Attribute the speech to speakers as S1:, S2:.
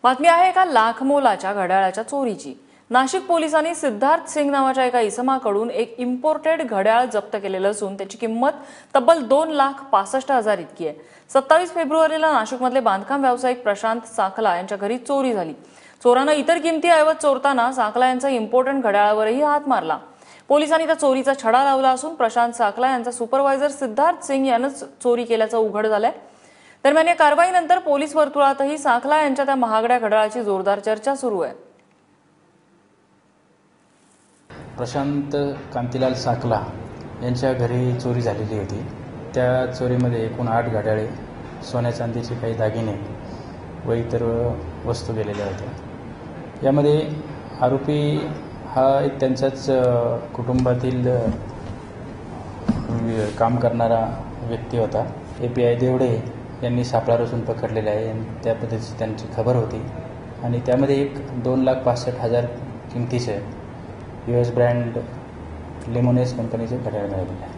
S1: बातमी आहे एका लाख मोलाच्या घड्याळाच्या चोरीची। नाशिक पोलिसांनी सिद्धार्थ सिंग नावाच्या एका इसमाकडून एक इम्पोर्टेड घड्याळ जप्त केलेलं असून त्याची किंमत तब्बल 2,65,000 इतकी आहे। 27 फेब्रुवारीला नाशिकमधले बांधकाम व्यावसायिक प्रशांत साखला यांच्या घरी चोरी झाली। चोरानं इतर किमती ऐवज चोरताना साखला यांचा इम्पोर्टंट घड्याळावरही हात मारला। पोलिसांनी त्या चोरीचा छडा लावला असून प्रशांत साखला यांचा सुपरवायझर सिद्धार्थ सिंग यानंच चोरी केल्याचं उघड झालंय। दरम्यान या कारवाईनंतर पोलीस वर्तुळातही साखला यांच्या त्या महागड्या घड्याळाची जोरदार चर्चा सुरू आहे।
S2: प्रशांत कांतीलाल साखला यांच्या घरी चोरी झालेली होती। त्या चोरीमध्ये एकूण 8 घड्याळे, सोन्या चांदीचे काही दागिने व इतर वस्तू गेलेल्या होत्या। यामध्ये आरोपी हा एक त्यांच्याच कुटुंबातील काम करणारा व्यक्ती होता। API देवडे यांनी सापळा रचून पकडलेला आहे। त्या पद्धतीची त्यांची खबर होती आणि त्यामध्ये एक 2,65,000 किमतीचे US ब्रँड लेमोनेस कंपनीचे घड्याळ मिळालेले आहे।